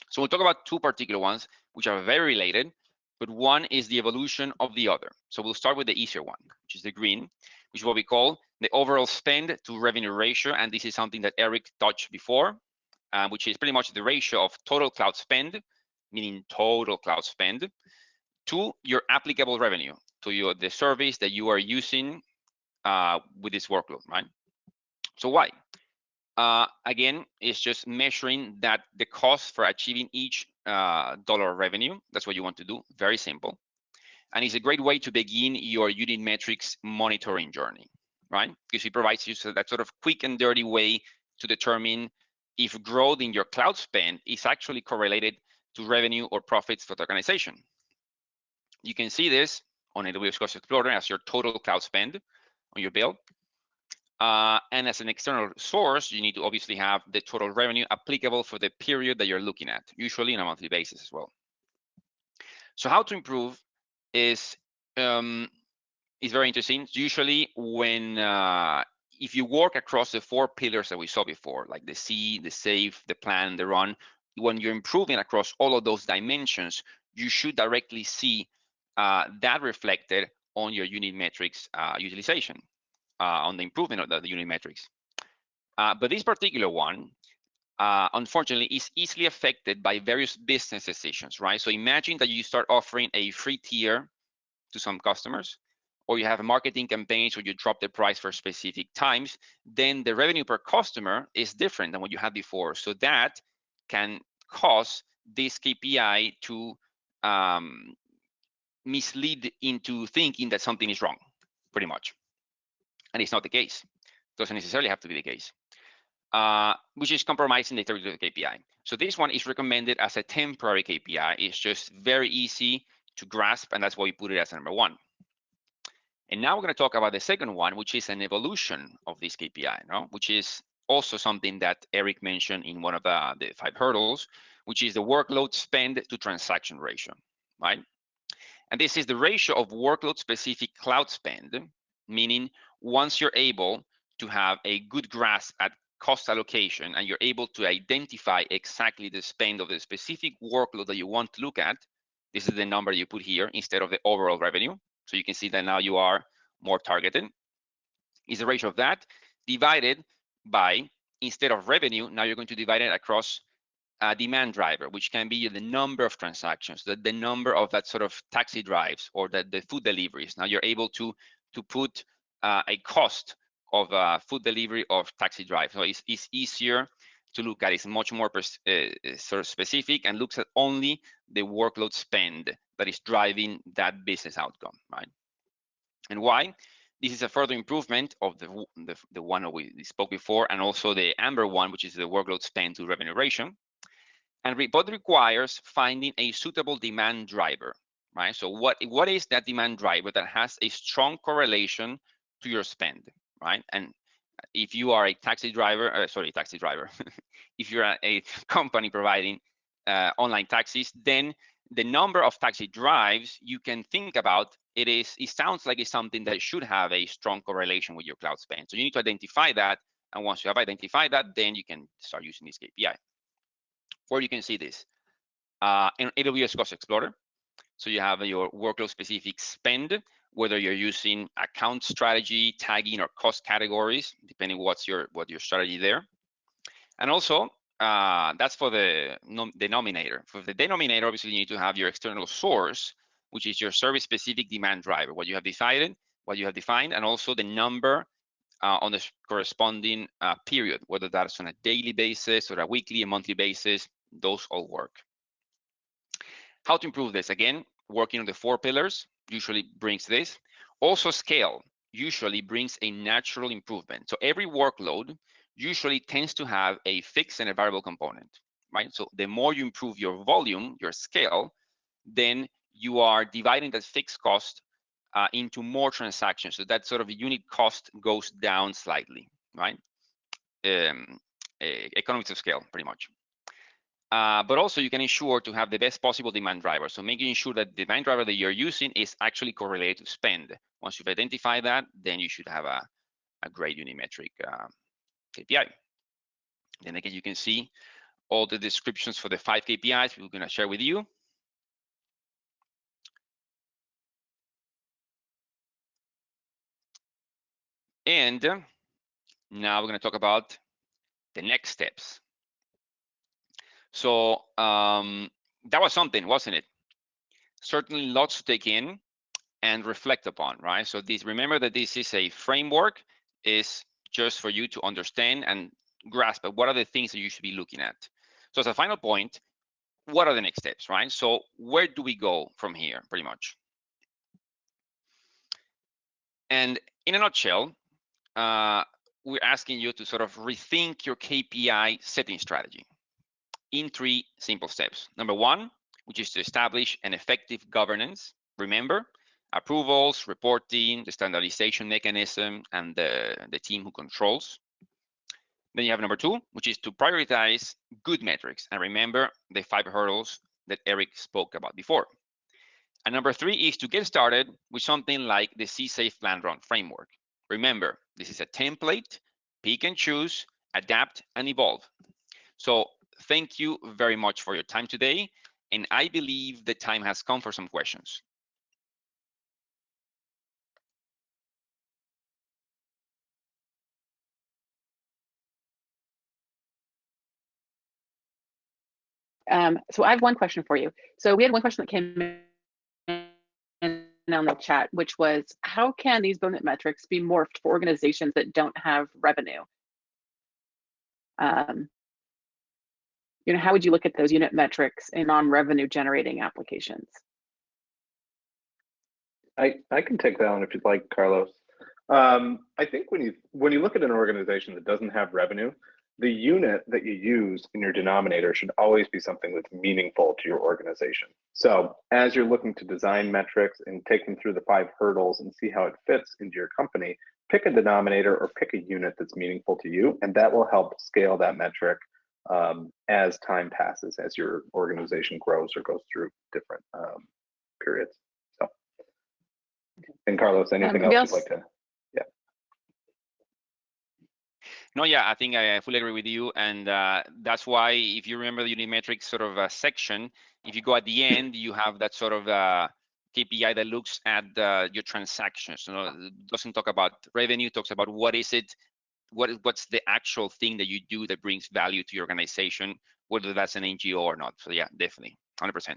So we'll talk about two particular ones, which are very related, but one is the evolution of the other. So we'll start with the easier one, which is the green, which is what we call the overall spend to revenue ratio. And this is something that Eric touched before, which is pretty much the ratio of total cloud spend, meaning total cloud spend, to your applicable revenue, to the service that you are using with this workload, right? So why? Again, it's just measuring that the cost for achieving each dollar of revenue. That's what you want to do. Very simple. And it's a great way to begin your unit metrics monitoring journey, right? Because it provides you that sort of quick and dirty way to determine if growth in your cloud spend is actually correlated to revenue or profits for the organization. You can see this on AWS Cost Explorer as your total cloud spend on your bill. And as an external source, you need to obviously have the total revenue applicable for the period that you're looking at, usually on a monthly basis as well. So how to improve is very interesting. Usually when if you work across the 4 pillars that we saw before, like the see, the save, the plan, the run, when you're improving across all of those dimensions, you should directly see that reflected on your unit metrics utilization. On the improvement of the unit metrics. But this particular one, unfortunately, is easily affected by various business decisions, right? So imagine that you start offering a free tier to some customers, or you have marketing campaigns where you drop the price for specific times, then the revenue per customer is different than what you had before. So that can cause this KPI to mislead into thinking that something is wrong, pretty much. And it's not the case. Doesn't necessarily have to be the case, which is compromising the integrity of the KPI. So this one is recommended as a temporary KPI. It's just very easy to grasp, and that's why we put it as number 1. And now we're going to talk about the second one, which is an evolution of this KPI, no? Which is also something that Eric mentioned in one of the 5 hurdles, which is the workload spend to transaction ratio, right? And this is the ratio of workload-specific cloud spend, meaning once you're able to have a good grasp at cost allocation and you're able to identify exactly the spend of the specific workload that you want to look at, this is the number you put here instead of the overall revenue. So you can see that now you are more targeted. Is the ratio of that divided by, instead of revenue, now you're going to divide it across a demand driver, which can be the number of transactions, the number of that sort of taxi drives or the food deliveries. Now you're able to put a cost of food delivery or taxi drive. So it's easier to look at. It's much more sort of specific and looks at only the workload spend that is driving that business outcome, right? And why? This is a further improvement of the one that we spoke before, and also the amber one, which is the workload spend to revenue ratio. And both requires finding a suitable demand driver, right? So what is that demand driver that has a strong correlation to your spend, right? And if you are a taxi driver, if you're a company providing online taxis, then the number of taxi drives you can think about, it sounds like it's something that should have a strong correlation with your cloud spend. So you need to identify that. And once you have identified that, then you can start using this KPI. Where you can see this in AWS Cost Explorer. So you have your workload specific spend, whether you're using account strategy, tagging, or cost categories, depending what's your strategy there. And also that's for the denominator. For the denominator, obviously you need to have your external source, which is your service specific demand driver, what you have decided, what you have defined, and also the number on the corresponding period, whether that's on a daily basis or a weekly, a monthly basis, those all work. How to improve this? Again, working on the 4 pillars usually brings this. Also scale usually brings a natural improvement. So every workload usually tends to have a fixed and a variable component, right? So the more you improve your volume, your scale, then you are dividing that fixed cost into more transactions. So that sort of unit cost goes down slightly, right? Economies of scale, pretty much. But also you can ensure to have the best possible demand driver. So making sure that the demand driver that you're using is actually correlated to spend. Once you've identified that, then you should have a great unit metric KPI. Then again, you can see all the descriptions for the 5 KPIs we're going to share with you. And now we're going to talk about the next steps. So that was something, wasn't it? Certainly lots to take in and reflect upon, right? So remember that this is a framework, is just for you to understand and grasp what are the things that you should be looking at. So as a final point, what are the next steps, right? So where do we go from here, pretty much? And in a nutshell, we're asking you to sort of rethink your KPI setting strategy in 3 simple steps. Number 1, which is to establish an effective governance. Remember, approvals, reporting, the standardization mechanism, and the team who controls. Then you have number 2, which is to prioritize good metrics. And remember the 5 hurdles that Eric spoke about before. And number 3 is to get started with something like the C-Safe Plan Run framework. Remember, this is a template, pick and choose, adapt, and evolve. So thank you very much for your time today. And I believe the time has come for some questions. So I have one question for you. So we had one question that came in on the chat, which was, how can these bonus metrics be morphed for organizations that don't have revenue? You know, how would you look at those unit metrics in non-revenue generating applications? I can take that one if you'd like, Carlos. I think when you look at an organization that doesn't have revenue, the unit that you use in your denominator should always be something that's meaningful to your organization. So as you're looking to design metrics and take them through the 5 hurdles and see how it fits into your company, pick a denominator or pick a unit that's meaningful to you, and that will help scale that metric as time passes, as your organization grows or goes through different periods. So, and Carlos, anything else you'd like to? Yeah. No, yeah, I think I fully agree with you. And that's why, if you remember the unit metrics sort of section, if you go at the end, you have that sort of KPI that looks at your transactions. You know, it doesn't talk about revenue, it talks about what is it, what's the actual thing that you do that brings value to your organization, whether that's an NGO or not. So yeah, definitely, 100%.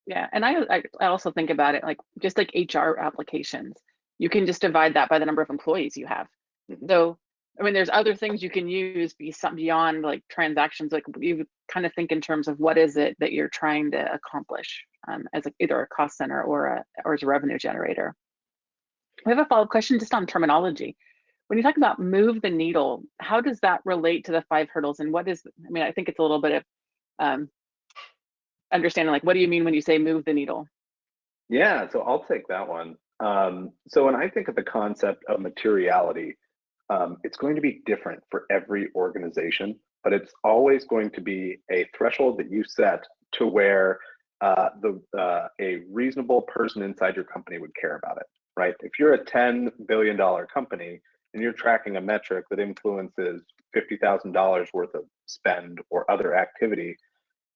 Yeah, and I also think about it like just like HR applications. You can just divide that by the number of employees you have. So, I mean, there's other things you can use beyond like transactions. Like you kind of think in terms of what is it that you're trying to accomplish as either a cost center or as a revenue generator. We have a follow-up question just on terminology. When you talk about move the needle, how does that relate to the 5 hurdles? And what is, I mean, I think it's a little bit of understanding, like, what do you mean when you say move the needle? Yeah, so I'll take that one. So when I think of the concept of materiality, it's going to be different for every organization, but it's always going to be a threshold that you set to where a reasonable person inside your company would care about it, right? If you're a $10 billion company and you're tracking a metric that influences $50,000 worth of spend or other activity,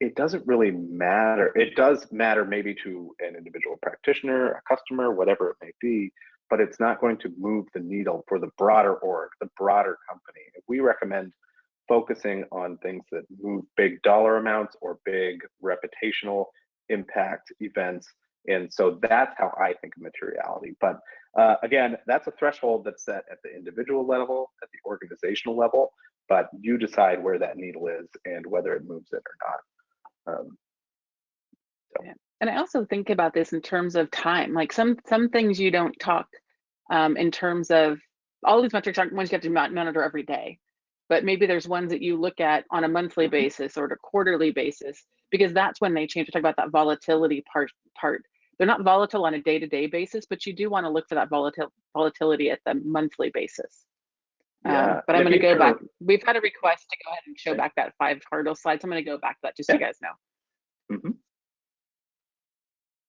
it doesn't really matter. It does matter maybe to an individual practitioner, a customer, whatever it may be, but it's not going to move the needle for the broader org, the broader company. We recommend focusing on things that move big dollar amounts or big reputational impact events. And so that's how I think of materiality. But again, that's a threshold that's set at the individual level, at the organizational level, but you decide where that needle is and whether it moves it or not. Yeah. And I also think about this in terms of time. Like some things you don't talk in terms of, all these metrics aren't ones you have to monitor every day, but maybe there's ones that you look at on a monthly basis or a quarterly basis, because that's when they change. We talk about that volatility part. They're not volatile on a day-to-day basis, but you do want to look for that volatility at the monthly basis. Yeah. But I'm going to go back. We've had a request to go ahead and show back that 5 hurdle slides. I'm going to go back to that just so you guys know.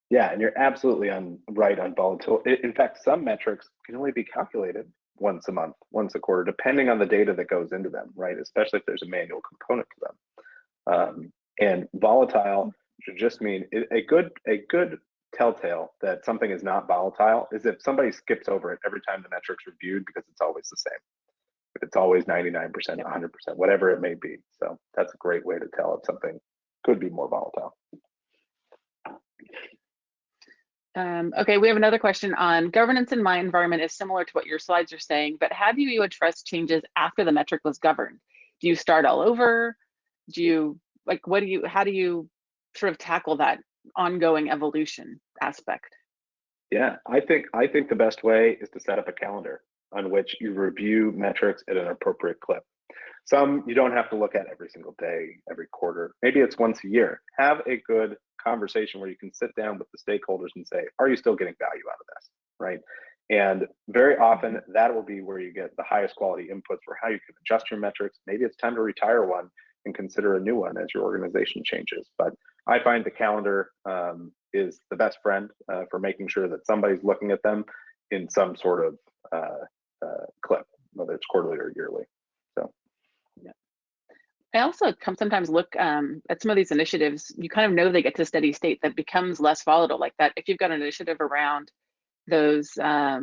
Yeah, and you're absolutely right on volatility. In fact, some metrics can only be calculated once a month, once a quarter, depending on the data that goes into them, right? Especially if there's a manual component to them. And volatile should just mean a good telltale that something is not volatile is if somebody skips over it every time the metric's reviewed because it's always the same. If it's always 99%, 100%, whatever it may be. So that's a great way to tell if something could be more volatile. Okay, we have another question on governance in my environment is similar to what your slides are saying, but how do you address changes after the metric was governed? Do you start all over? Do you, like, how do you sort of tackle that ongoing evolution aspect? Yeah, I think the best way is to set up a calendar on which you review metrics at an appropriate clip. Some you don't have to look at every single day, every quarter. Maybe it's once a year. Have a good conversation where you can sit down with the stakeholders and say, are you still getting value out of this, right? And very often that will be where you get the highest quality inputs for how you can adjust your metrics. Maybe it's time to retire one and consider a new one as your organization changes. But I find the calendar is the best friend for making sure that somebody's looking at them in some sort of clip, whether it's quarterly or yearly. So, yeah. I also sometimes look at some of these initiatives. You kind of know they get to steady state that becomes less volatile like that. If you've got an initiative around those, I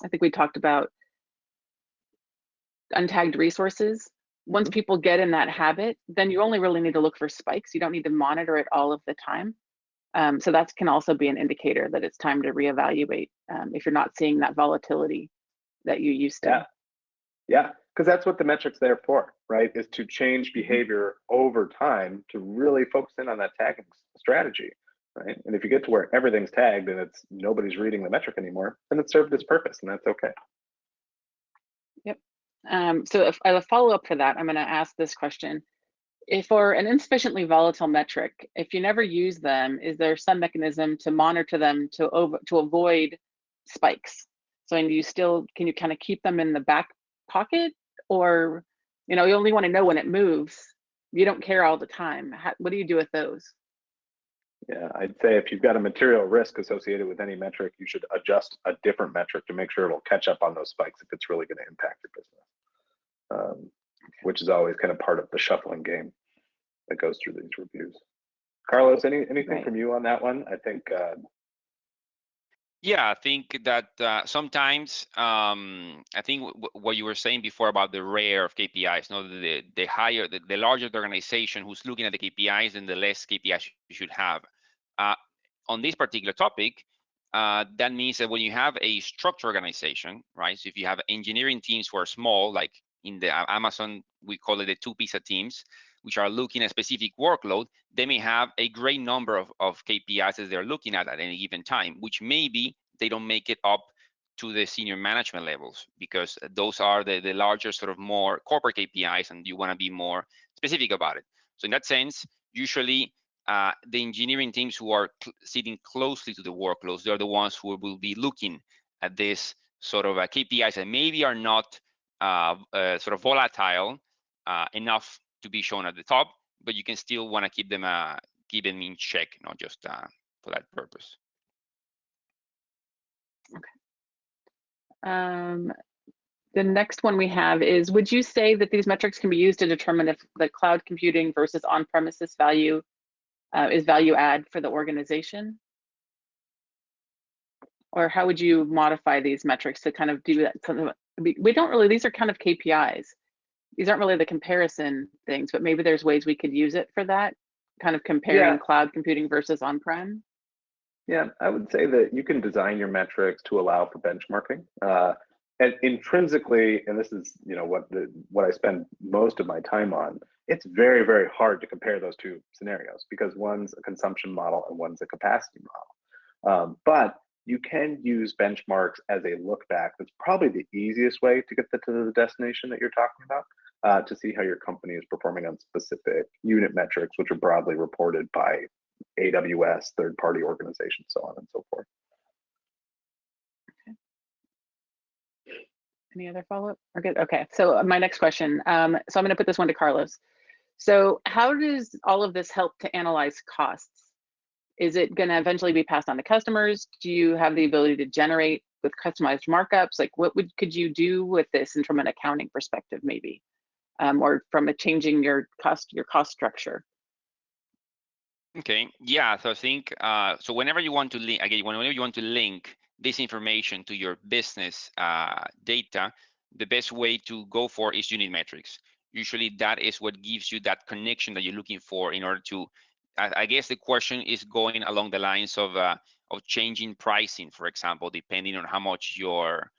think we talked about untagged resources. Once people get in that habit, then you only really need to look for spikes. You don't need to monitor it all of the time. So that can also be an indicator that it's time to reevaluate if you're not seeing that volatility that you used to. Yeah, because that's what the metric's there for, right? Is to change behavior over time to really focus in on that tagging strategy, right? And if you get to where everything's tagged and it's nobody's reading the metric anymore, then it served its purpose, and that's okay. Yep. So if I follow up for that, I'm going to ask this question. If for an insufficiently volatile metric, if you never use them, is there some mechanism to monitor them to avoid spikes? So can you kind of keep them in the back pocket, or you only want to know when it moves? You don't care all the time. What do you do with those? Yeah, I'd say if you've got a material risk associated with any metric, you should adjust a different metric to make sure it'll catch up on those spikes if it's really going to impact your business, which is always kind of part of the shuffling game that goes through these reviews. Carlos, anything from you on that one? I think. Yeah, I think that sometimes I think what you were saying before about the rare of KPIs, the larger the organization who's looking at the KPIs, and the less KPIs you should have. On this particular topic, that means that when you have a structured organization, right? So if you have engineering teams who are small, like in the Amazon, we call it the 2 pizza teams, which are looking at specific workload, they may have a great number of KPIs that they're looking at any given time, which maybe they don't make it up to the senior management levels, because those are the larger sort of more corporate KPIs, and you want to be more specific about it. So in that sense, usually the engineering teams who are sitting closely to the workloads, they're the ones who will be looking at this sort of KPIs that maybe are not sort of volatile enough to be shown at the top, but you can still want to keep them in check, not just for that purpose. Okay. The next one we have is, would you say that these metrics can be used to determine if the cloud computing versus on-premises value is value add for the organization? Or how would you modify these metrics to kind of do that? We don't really, these are kind of KPIs. These aren't really the comparison things, but maybe there's ways we could use it for that, kind of comparing cloud computing versus on-prem. Yeah, I would say that you can design your metrics to allow for benchmarking. And intrinsically, and this is what I spend most of my time on, it's very, very hard to compare those two scenarios because one's a consumption model and one's a capacity model. But you can use benchmarks as a look back. That's probably the easiest way to get to the destination that you're talking about, to see how your company is performing on specific unit metrics, which are broadly reported by AWS, third-party organizations, so on and so forth. Okay. Any other follow-up? We're good. Okay, so my next question. So I'm going to put this one to Carlos. So how does all of this help to analyze costs? Is it going to eventually be passed on to customers? Do you have the ability to generate with customized markups? Like what could you do with this and from an accounting perspective maybe, or from a changing your cost structure? Okay, yeah, so I think, so whenever you want to link, again, whenever you want to link this information to your business data, the best way to go for is unit metrics. Usually that is what gives you that connection that you're looking for in order to, I guess the question is going along the lines of changing pricing, for example, depending on how much your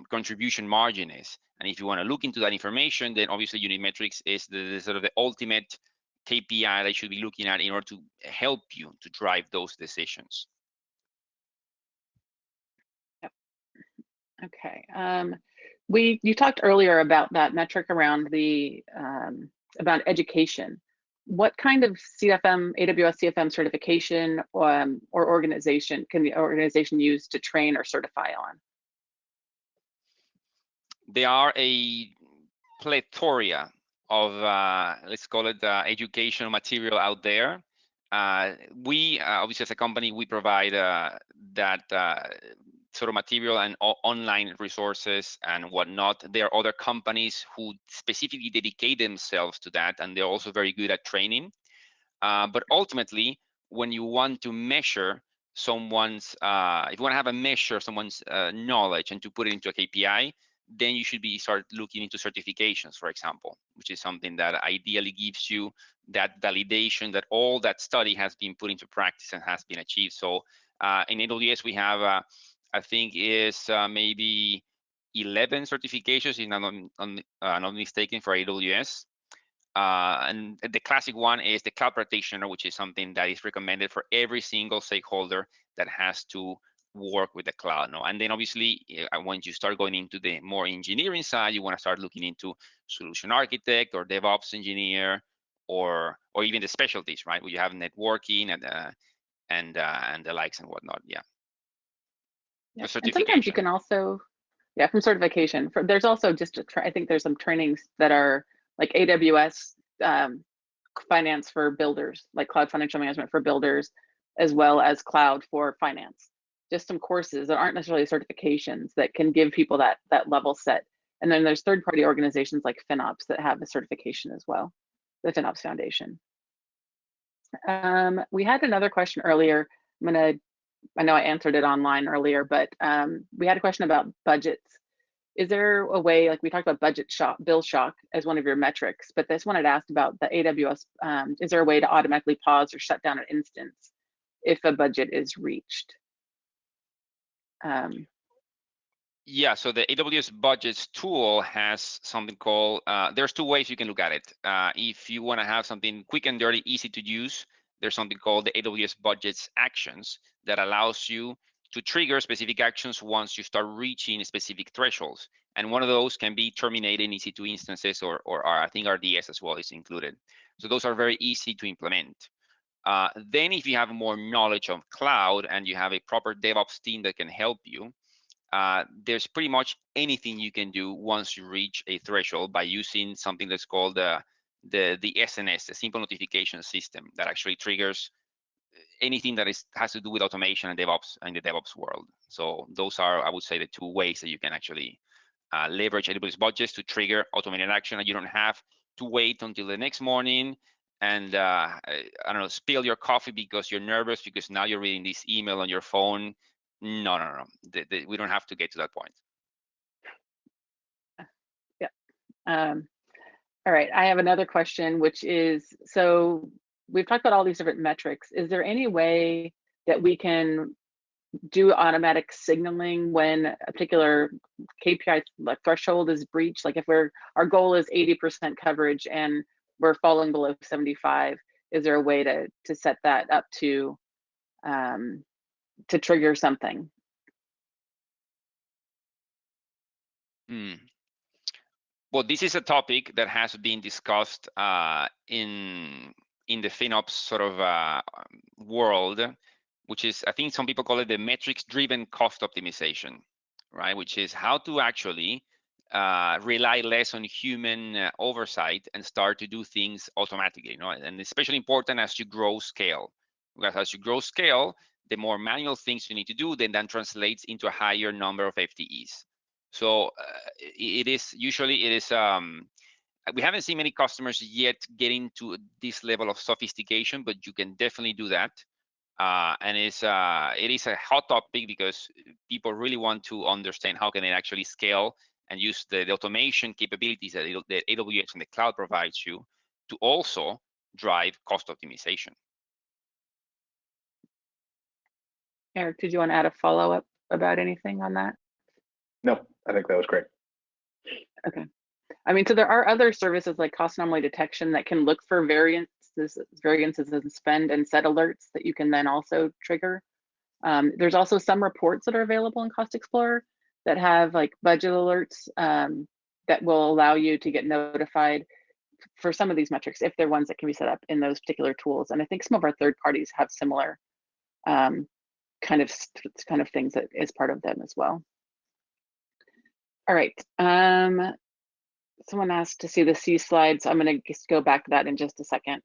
contribution margin is. And if you want to look into that information, then obviously unit metrics is the sort of the ultimate KPI that you should be looking at in order to help you to drive those decisions. Yep. Okay. You talked earlier about that metric around the about education. What kind of CFM, AWS CFM certification or organization can the organization use to train or certify on? There are a plethora of, let's call it educational material out there. We, obviously as a company, we provide that sort of material and online resources and whatnot. There are other companies who specifically dedicate themselves to that, and they're also very good at training. But ultimately, when you want to measure someone's, if you want to have a measure of someone's knowledge and to put it into a KPI, then you should start looking into certifications, for example, which is something that ideally gives you that validation that all that study has been put into practice and has been achieved. So in AWS, we have, I think is maybe 11 certifications, if I'm not mistaken, for AWS. And the classic one is the cloud practitioner, which is something that is recommended for every single stakeholder that has to work with the cloud. No? And then obviously, once you start going into the more engineering side, you want to start looking into solution architect or DevOps engineer, or even the specialties, right? Where you have networking and the likes and whatnot. Yeah. Yeah. And sometimes you can also, yeah, from certification. There's also just I think there's some trainings that are like AWS finance for builders, like cloud financial management for builders, as well as cloud for finance. Just some courses that aren't necessarily certifications that can give people that level set. And then there's third-party organizations like FinOps that have a certification as well, the FinOps Foundation. We had another question earlier. I know I answered it online earlier, but we had a question about budgets. Is there a way, like we talked about budget shock, bill shock as one of your metrics, but this one had asked about the AWS, is there a way to automatically pause or shut down an instance if a budget is reached? Yeah, so the AWS budgets tool has something called, there's two ways you can look at it. If you want to have something quick and dirty, easy to use, there's something called the AWS budgets actions that allows you to trigger specific actions once you start reaching specific thresholds. And one of those can be terminating EC2 instances or I think RDS as well is included. So those are very easy to implement. Then if you have more knowledge of cloud and you have a proper DevOps team that can help you, there's pretty much anything you can do once you reach a threshold by using something that's called the SNS, the simple notification system, that actually triggers anything that has to do with automation and DevOps in the DevOps world. So those are, I would say, the two ways that you can actually leverage AWS budgets to trigger automated action, and you don't have to wait until the next morning and I don't know, spill your coffee because you're nervous because now you're reading this email on your phone. No. We don't have to get to that point. Yeah. All right, I have another question, which is, so we've talked about all these different metrics. Is there any way that we can do automatic signaling when a particular KPI like threshold is breached? Like if our goal is 80% coverage and we're falling below 75, is there a way to set that up to trigger something? Well, this is a topic that has been discussed in the FinOps sort of world, which is, I think some people call it the metrics-driven cost optimization, right? Which is how to actually rely less on human oversight and start to do things automatically, you know? And especially important as you grow scale, because as you grow scale, the more manual things you need to do, then that translates into a higher number of FTEs. So it is usually we haven't seen many customers yet getting to this level of sophistication, but you can definitely do that. And it is a hot topic because people really want to understand how can they actually scale and use the automation capabilities that AWS and the cloud provides you to also drive cost optimization. Eric, did you want to add a follow-up about anything on that? No, I think that was great. Okay. I mean, so there are other services like cost anomaly detection that can look for variances in spend and set alerts that you can then also trigger. There's also some reports that are available in Cost Explorer that have like budget alerts that will allow you to get notified for some of these metrics if they're ones that can be set up in those particular tools. And I think some of our third parties have similar kind of things that is part of them as well. All right. Someone asked to see the C slides. I'm going to just go back to that in just a second.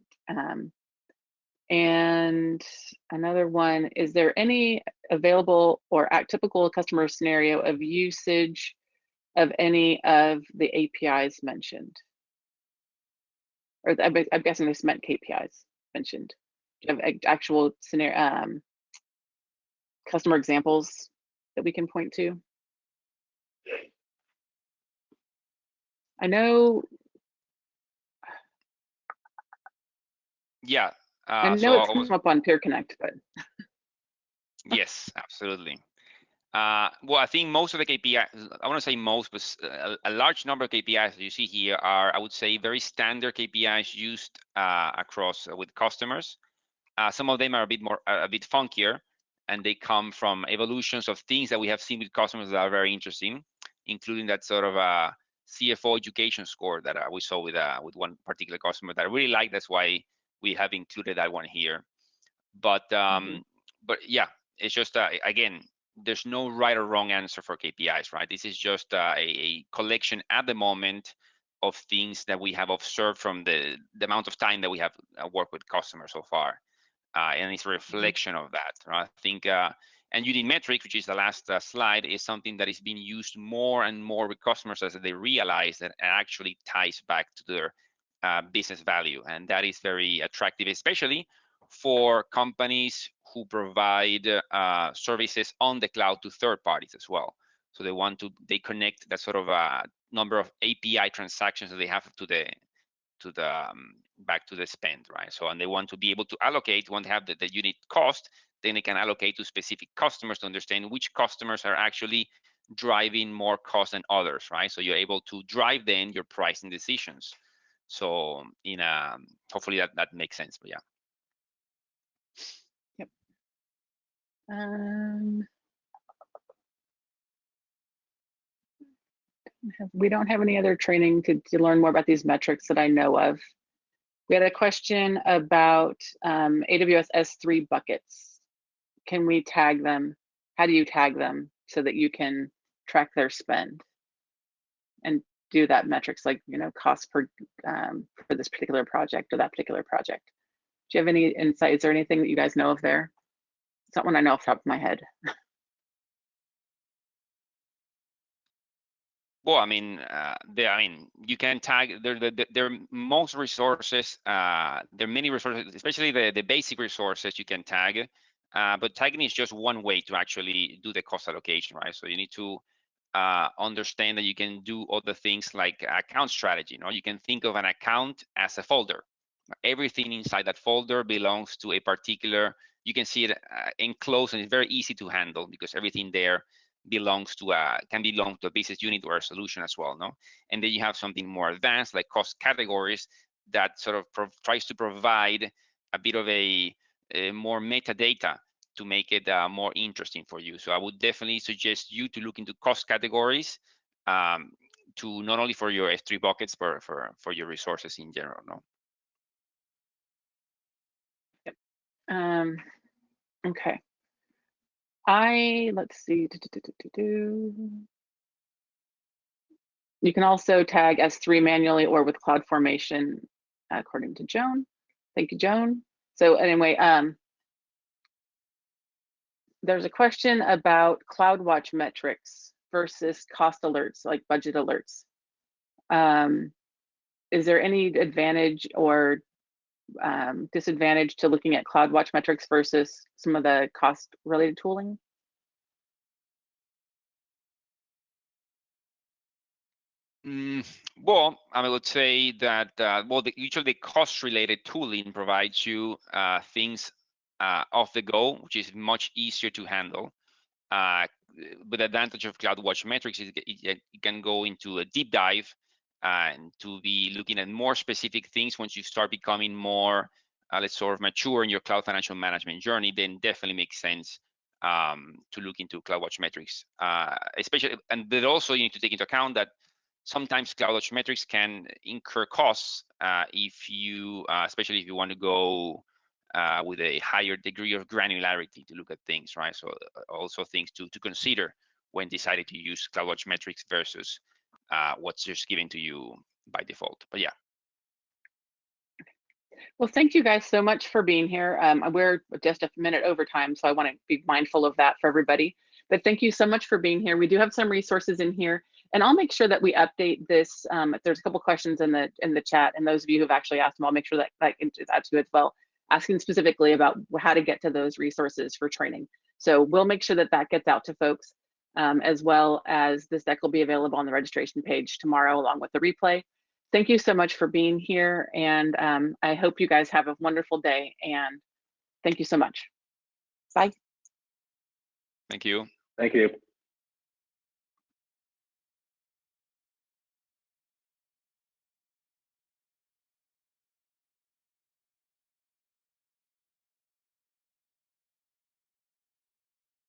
And another one, is there any available or typical customer scenario of usage of any of the APIs mentioned? Or I'm guessing this meant KPIs mentioned. Do you have actual scenario, customer examples that we can point to? I know. Yeah. I know so it's come up on Peer Connect, but. Yes, absolutely. Well, I think most of the KPIs, I want to say most, but a large number of KPIs that you see here are, I would say, very standard KPIs used across with customers. Some of them are a bit funkier, and they come from evolutions of things that we have seen with customers that are very interesting, including that sort of CFO education score that we saw with one particular customer that I really like. That's why we have included that one here. But but yeah, it's just again, there's no right or wrong answer for KPIs, right? This is just a collection at the moment of things that we have observed from the amount of time that we have worked with customers so far. And it's a reflection of that, right? I think, and Unit Metrics, which is the last slide, is something that is being used more and more with customers as they realize that it actually ties back to their business value. And that is very attractive, especially for companies who provide services on the cloud to third parties as well. So they connect that sort of number of API transactions that they have to the back to the spend, right? So, and they want to be able to allocate, want to have the unit cost, then they can allocate to specific customers to understand which customers are actually driving more cost than others, right? So you're able to drive then your pricing decisions. So hopefully that makes sense, but yeah. Yep. We don't have any other training to learn more about these metrics that I know of. We had a question about AWS S3 buckets. Can we tag them? How do you tag them so that you can track their spend and do that metrics like, you know, cost per for this particular project or that particular project? Do you have any insight? Is there anything that you guys know of there? It's not one I know off the top of my head. Well, I mean, you can tag. There are most resources. There are many resources, especially the basic resources you can tag. But tagging is just one way to actually do the cost allocation, right? So you need to understand that you can do other things like account strategy. You know, you can think of an account as a folder. Everything inside that folder belongs to a particular. You can see it enclosed, and it's very easy to handle because everything there can belong to a business unit or a solution as well, no? And then you have something more advanced like cost categories that sort of tries to provide a bit of a more metadata to make it more interesting for you. So I would definitely suggest you to look into cost categories to not only for your S3 buckets, but for your resources in general, no? Yep. Okay. Let's see. You can also tag S3 manually or with CloudFormation, according to Joan. Thank you, Joan. So anyway, There's a question about CloudWatch metrics versus cost alerts, like budget alerts. Is there any advantage or disadvantage to looking at CloudWatch metrics versus some of the cost-related tooling? Well, I would say that usually the cost-related tooling provides you things off the go, which is much easier to handle. But the advantage of CloudWatch metrics is it can go into a deep dive and to be looking at more specific things. Once you start becoming more, let's sort of mature in your cloud financial management journey, then definitely makes sense to look into CloudWatch metrics. Especially, and then also you need to take into account that sometimes CloudWatch metrics can incur costs if you, especially if you want to go with a higher degree of granularity to look at things, right? So also things to consider when deciding to use CloudWatch metrics versus what's just given to you by default. But yeah. Well, thank you guys so much for being here. We're just a minute over time, so I want to be mindful of that for everybody. But thank you so much for being here. We do have some resources in here, and I'll make sure that we update this. If there's a couple questions in the chat, and those of you who've actually asked them, I'll make sure that that is out to you as well, asking specifically about how to get to those resources for training. So we'll make sure that that gets out to folks, as well as this deck will be available on the registration page tomorrow along with the replay. Thank you so much for being here, and I hope you guys have a wonderful day, and thank you so much. Bye. Thank you. Thank you.